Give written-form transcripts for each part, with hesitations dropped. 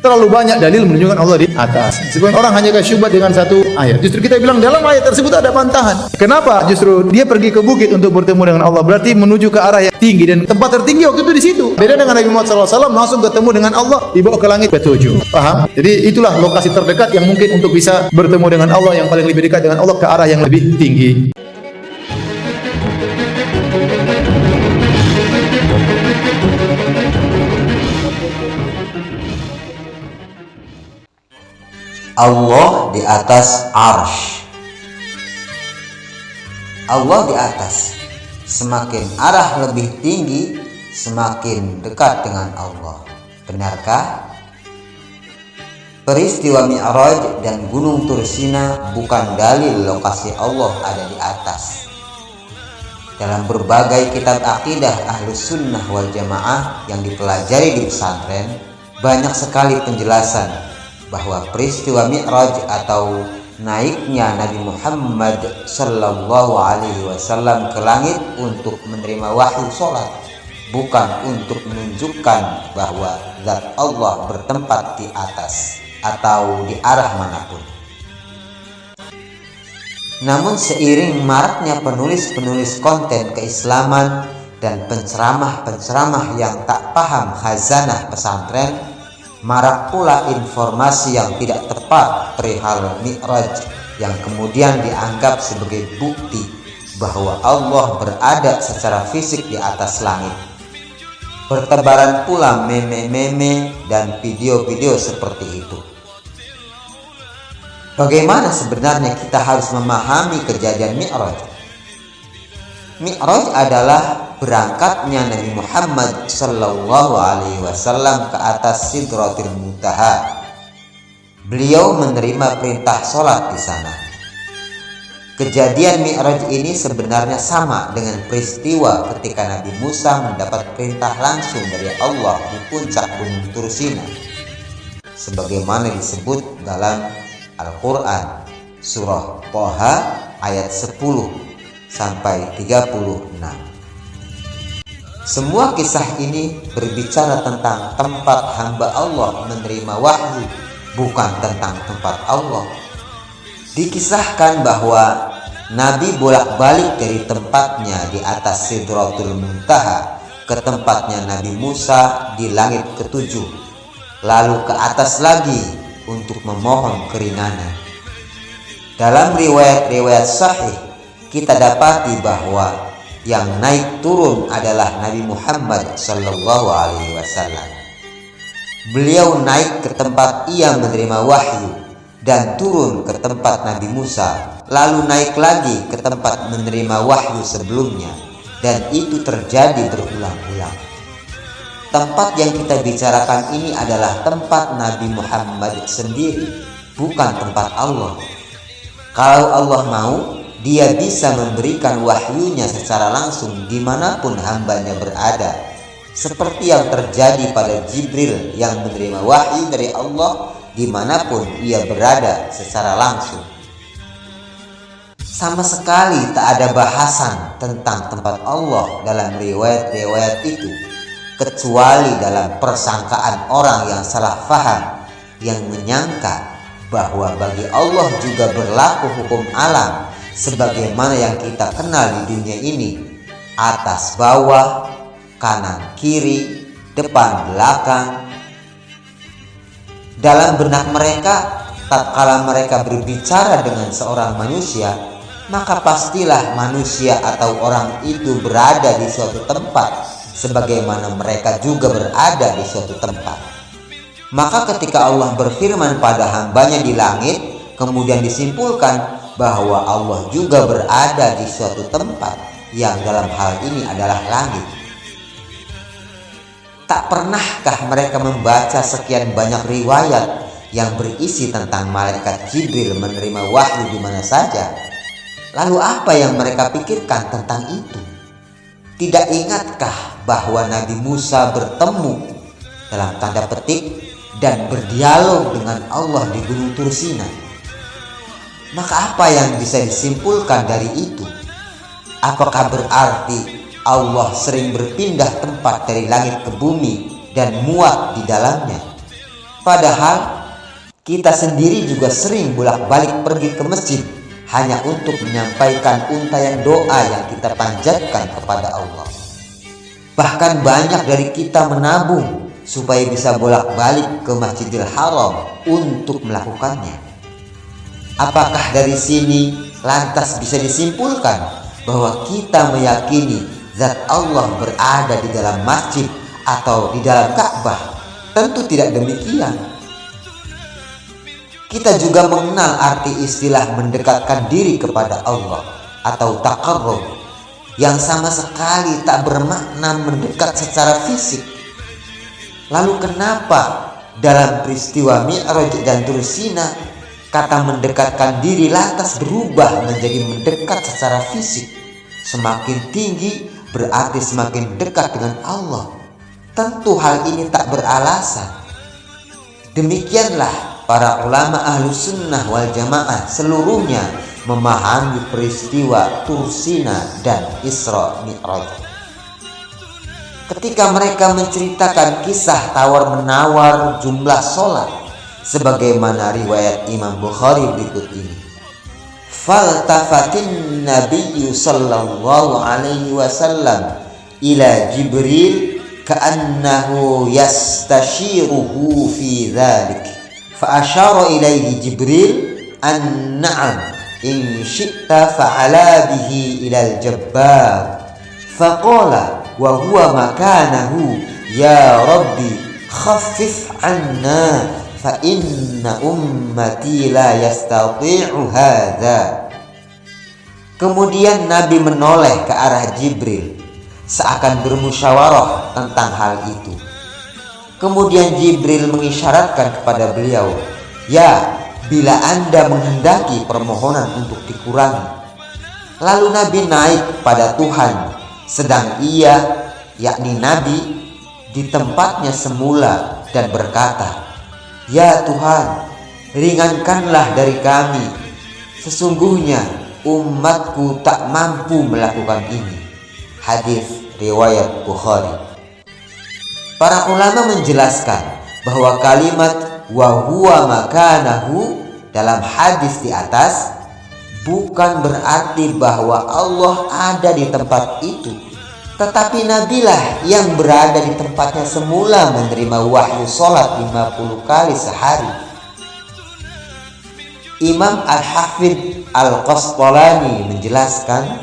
Terlalu banyak dalil menunjukkan Allah di atas. Sebagian orang hanya kasih syubhat dengan satu ayat. Justru kita bilang dalam ayat tersebut ada bantahan. Kenapa? Justru dia pergi ke bukit untuk bertemu dengan Allah. Berarti menuju ke arah yang tinggi, dan tempat tertinggi waktu itu di situ. Beda dengan Nabi Muhammad SAW langsung ketemu dengan Allah, dibawa ke langit ketujuh. Paham? Jadi itulah lokasi terdekat yang mungkin untuk bisa bertemu dengan Allah, yang paling lebih dekat dengan Allah ke arah yang lebih tinggi. Allah di atas arsy. Allah di atas. Semakin arah lebih tinggi, semakin dekat dengan Allah. Benarkah? Peristiwa Mi'raj dan Gunung Tursina bukan dalil lokasi Allah ada di atas. Dalam berbagai kitab akidah Ahlus Sunnah wal Jamaah yang dipelajari di pesantren, banyak sekali penjelasan bahwa peristiwa Mi'raj atau naiknya Nabi Muhammad sallallahu alaihi wasallam ke langit untuk menerima wahyu sholat, bukan untuk menunjukkan bahwa zat Allah bertempat di atas atau di arah manapun. Namun seiring maraknya penulis-penulis konten keislaman dan penceramah-penceramah yang tak paham khazanah pesantren, marak pula informasi yang tidak tepat perihal Mi'raj yang kemudian dianggap sebagai bukti bahwa Allah berada secara fisik di atas langit. Bertebaran pula meme-meme dan video-video seperti itu. Bagaimana sebenarnya kita harus memahami kejadian Mi'raj? Mi'raj adalah berangkatnya Nabi Muhammad sallallahu alaihi wasallam ke atas Sidratil Muntaha. Beliau menerima perintah sholat di sana. Kejadian Mi'raj ini sebenarnya sama dengan peristiwa ketika Nabi Musa mendapat perintah langsung dari Allah di puncak Gunung Tursina, sebagaimana disebut dalam Al-Quran surah Thaha ayat 10 sampai 36. Semua kisah ini berbicara tentang tempat hamba Allah menerima wahyu, bukan tentang tempat Allah. Dikisahkan bahwa Nabi bolak-balik dari tempatnya di atas Sidratul Muntaha ke tempatnya Nabi Musa di langit ketujuh, lalu ke atas lagi untuk memohon keringanan. Dalam riwayat-riwayat sahih kita dapati bahwa yang naik turun adalah Nabi Muhammad sallallahu alaihi wasallam. Beliau naik ke tempat ia menerima wahyu dan turun ke tempat Nabi Musa, lalu naik lagi ke tempat menerima wahyu sebelumnya, dan itu terjadi berulang-ulang. Tempat yang kita bicarakan ini adalah tempat Nabi Muhammad sendiri, bukan tempat Allah. Kalau Allah mau, Dia bisa memberikan wahyunya secara langsung dimanapun hambanya berada, seperti yang terjadi pada Jibril yang menerima wahyu dari Allah dimanapun ia berada secara langsung. Sama sekali tak ada bahasan tentang tempat Allah dalam riwayat-riwayat itu, kecuali dalam persangkaan orang yang salah faham, yang menyangka bahwa bagi Allah juga berlaku hukum alam sebagaimana yang kita kenal di dunia ini, atas bawah, kanan kiri, depan belakang. Dalam benak mereka, tatkala mereka berbicara dengan seorang manusia, maka pastilah manusia atau orang itu berada di suatu tempat sebagaimana mereka juga berada di suatu tempat. Maka ketika Allah berfirman pada hambanya di langit, kemudian disimpulkan bahwa Allah juga berada di suatu tempat yang dalam hal ini adalah langit. Tak pernahkah mereka membaca sekian banyak riwayat yang berisi tentang malaikat Jibril menerima wahyu di mana saja? Lalu apa yang mereka pikirkan tentang itu? Tidak ingatkah bahwa Nabi Musa bertemu dalam tanda petik dan berdialog dengan Allah di Gunung Tursina? Maka apa yang bisa disimpulkan dari itu? Apakah berarti Allah sering berpindah tempat dari langit ke bumi dan muat di dalamnya? Padahal kita sendiri juga sering bolak-balik pergi ke masjid hanya untuk menyampaikan untayan doa yang kita panjatkan kepada Allah. Bahkan banyak dari kita menabung supaya bisa bolak-balik ke Masjidil Haram untuk melakukannya. Apakah dari sini lantas bisa disimpulkan bahwa kita meyakini zat Allah berada di dalam masjid atau di dalam Ka'bah? Tentu tidak demikian. Kita juga mengenal arti istilah mendekatkan diri kepada Allah atau taqarrub, yang sama sekali tak bermakna mendekat secara fisik. Lalu kenapa dalam peristiwa Mi'raj dan Tursina kata mendekatkan diri lantas berubah menjadi mendekat secara fisik? Semakin tinggi berarti semakin dekat dengan Allah. Tentu hal ini tak beralasan. Demikianlah para ulama Ahlus Sunnah wal Jamaah seluruhnya memahami peristiwa Tursina dan Isra Mi'raj. Ketika mereka menceritakan kisah tawar-menawar jumlah sholat sebagaimana riwayat Imam Bukhari berikut ini. Faltafatin Nabiyyu sallallahu alaihi wasallam ila Jibril ka'annahu yastashiruhu fi dhalik. Fa asyara ilaihi Jibril an na'am in syi'ta fa'ala bihi ilal jabbar. Faqala wa huwa makanahu ya Rabbi khaffif anna fa inna ummati la yastati'u hadha. Kemudian Nabi menoleh ke arah Jibril seakan bermusyawarah tentang hal itu. Kemudian Jibril mengisyaratkan kepada beliau, "Ya, bila Anda menghendaki permohonan untuk dikurangi." Lalu Nabi naik kepada Tuhan, sedang ia, yakni Nabi, di tempatnya semula dan berkata, "Ya Tuhan, ringankanlah dari kami. Sesungguhnya umatku tak mampu melakukan ini." Hadis riwayat Bukhari. Para ulama menjelaskan bahwa kalimat wa huwa makanahu dalam hadis di atas bukan berarti bahwa Allah ada di tempat itu, tetapi Nabilah yang berada di tempatnya semula menerima wahyu sholat 50 kali sehari. Imam Al-Hafidh Al-Qastalani menjelaskan,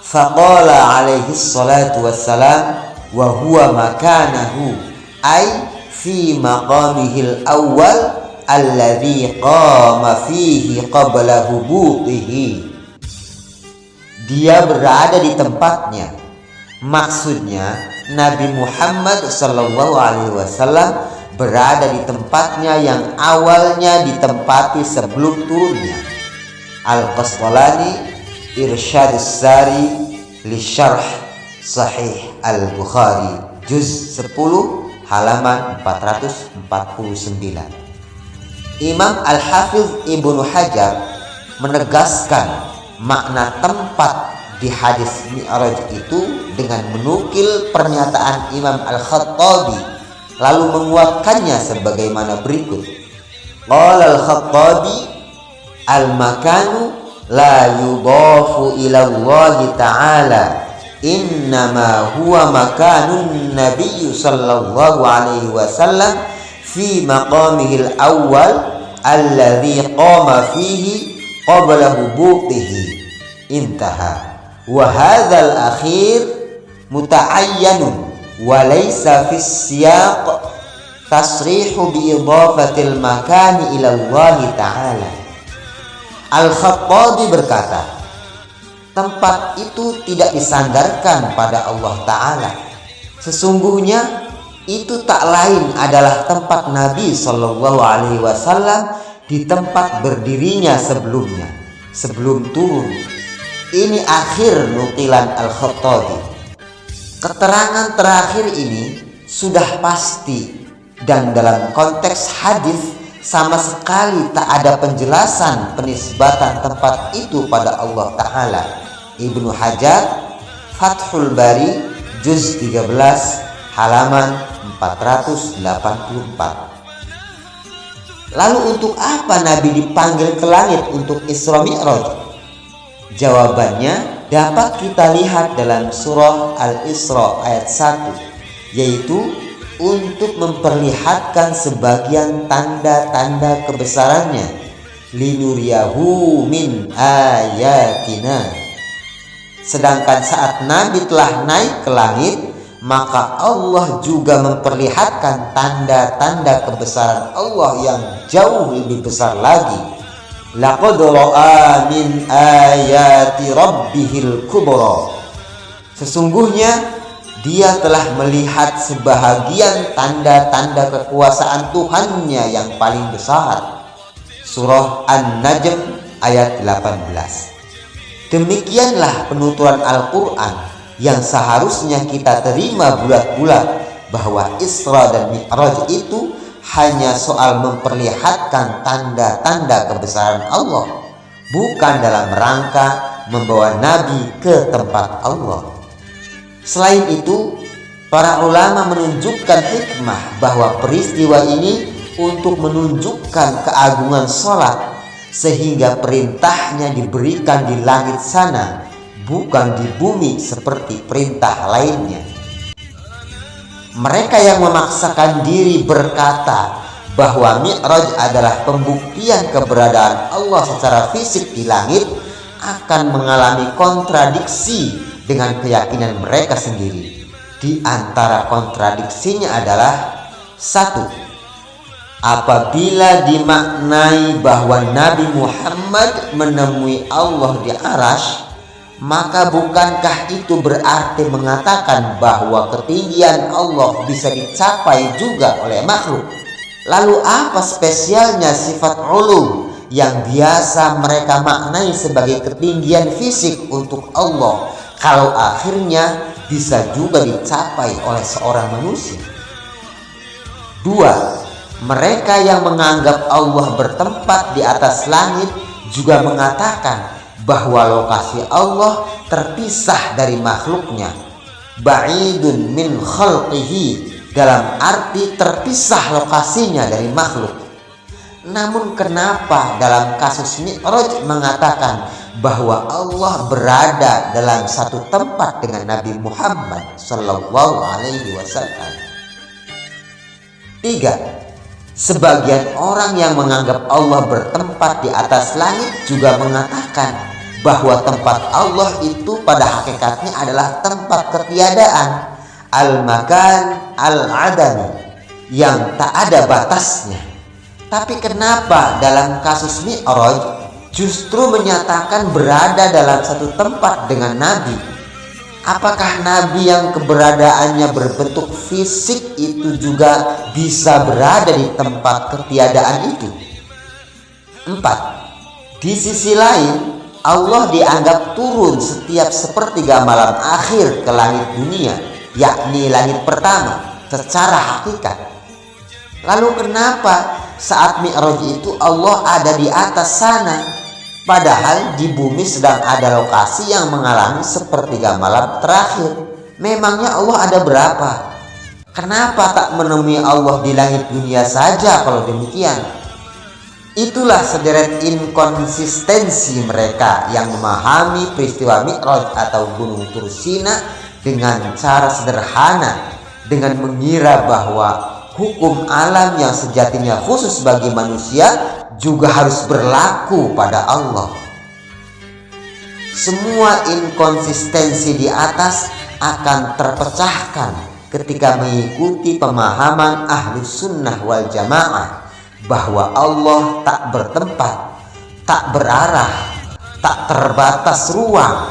faqala alaihi salatu wassalam wa huwa makanahu ay fi maqamihil awal alladhi qama fihi qabla hubutihi. Dia berada di tempatnya. Maksudnya Nabi Muhammad sallallahu alaihi wasallam berada di tempatnya yang awalnya ditempati sebelum turunnya. Al-Qastalani Irsyadus Sari li Syarh Sahih Al-Bukhari juz 10 halaman 449. Imam Al-Hafidh Ibnu Hajar menegaskan makna tempat di hadis Mi'raj itu dengan menukil pernyataan Imam Al-Khattabi, lalu menguatkannya sebagaimana berikut. Qala Al-Khattabi al-makanu la yudafu ila Allah ta'ala, innama huwa makanun Nabi sallallahu alaihi wasallam fi maqamihil awal alladhi qama fihi qabla hubutihi. Intaha. Wa hadzal akhir muta'ayyanun wa laysa fi siyaq tasrihu bi idafatil makani ila Allah ta'ala. Al-Khattabi berkata, tempat itu tidak disandarkan pada Allah Ta'ala. Sesungguhnya itu tak lain adalah tempat Nabi Sallallahu Alaihi Wasallam di tempat berdirinya sebelumnya, sebelum turun. Ini akhir nukilan Al-Khattabi. Keterangan terakhir ini sudah pasti, dan dalam konteks hadis sama sekali tak ada penjelasan penisbatan tempat itu pada Allah Ta'ala. Ibnu Hajar Fathul Bari juz 13 halaman 484. Lalu untuk apa Nabi dipanggil ke langit untuk Isra Mi'raj? Jawabannya dapat kita lihat dalam surah Al-Isra ayat 1, yaitu untuk memperlihatkan sebagian tanda-tanda kebesarannya, linuriyahu min ayatina. Sedangkan saat Nabi telah naik ke langit, maka Allah juga memperlihatkan tanda-tanda kebesaran Allah yang jauh lebih besar lagi. Laqad ra'a min ayati rabbihil kubra. Sesungguhnya dia telah melihat sebahagian tanda-tanda kekuasaan Tuhannya yang paling besar. Surah An-Najm ayat 18. Demikianlah penuturan Al-Quran yang seharusnya kita terima bulat-bulat, bahwa Isra dan Mi'raj itu hanya soal memperlihatkan tanda-tanda kebesaran Allah, bukan dalam rangka membawa Nabi ke tempat Allah. Selain itu, para ulama menunjukkan hikmah bahwa peristiwa ini untuk menunjukkan keagungan sholat, sehingga perintahnya diberikan di langit sana, bukan di bumi seperti perintah lainnya. Mereka yang memaksakan diri berkata bahwa Mi'raj adalah pembuktian keberadaan Allah secara fisik di langit akan mengalami kontradiksi dengan keyakinan mereka sendiri. Di antara kontradiksinya adalah: 1. Apabila dimaknai bahwa Nabi Muhammad menemui Allah di Arasy, maka bukankah itu berarti mengatakan bahwa ketinggian Allah bisa dicapai juga oleh makhluk? Lalu apa spesialnya sifat ulu yang biasa mereka maknai sebagai ketinggian fisik untuk Allah, kalau akhirnya bisa juga dicapai oleh seorang manusia? 2. Mereka yang menganggap Allah bertempat di atas langit juga mengatakan bahwa lokasi Allah terpisah dari makhluknya, ba'idun min khalqihi, dalam arti terpisah lokasinya dari makhluk. Namun kenapa dalam kasus Mi'raj mengatakan bahwa Allah berada dalam satu tempat dengan Nabi Muhammad sallallahu alaihi wasallam? 3. Sebagian orang yang menganggap Allah bertempat di atas langit juga mengatakan bahwa tempat Allah itu pada hakikatnya adalah tempat ketiadaan, al-makan al-adami, yang tak ada batasnya. Tapi kenapa dalam kasus Mi'raj justru menyatakan berada dalam satu tempat dengan Nabi? Apakah Nabi yang keberadaannya berbentuk fisik itu juga bisa berada di tempat ketiadaan itu? 4. Di sisi lain, Allah dianggap turun setiap sepertiga malam akhir ke langit dunia, yakni langit pertama, secara hakikat. Lalu kenapa saat Mi'raj itu Allah ada di atas sana, padahal di bumi sedang ada lokasi yang mengalami sepertiga malam terakhir? Memangnya Allah ada berapa? Kenapa tak menemui Allah di langit dunia saja kalau demikian? Itulah sederet inkonsistensi mereka yang memahami peristiwa Mi'raj atau Gunung Tursina dengan cara sederhana, dengan mengira bahwa hukum alam yang sejatinya khusus bagi manusia juga harus berlaku pada Allah. Semua inkonsistensi di atas akan terpecahkan ketika mengikuti pemahaman ahli sunnah wal jamaah bahwa Allah tak bertempat, tak berarah, tak terbatas ruang,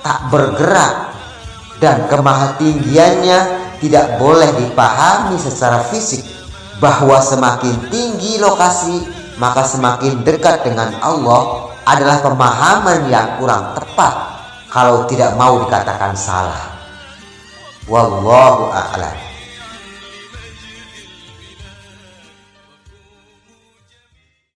tak bergerak, dan kemahatinggiannya tidak boleh dipahami secara fisik, bahwa semakin tinggi lokasi maka semakin dekat dengan Allah adalah pemahaman yang kurang tepat, kalau tidak mau dikatakan salah. Wallahu a'lam.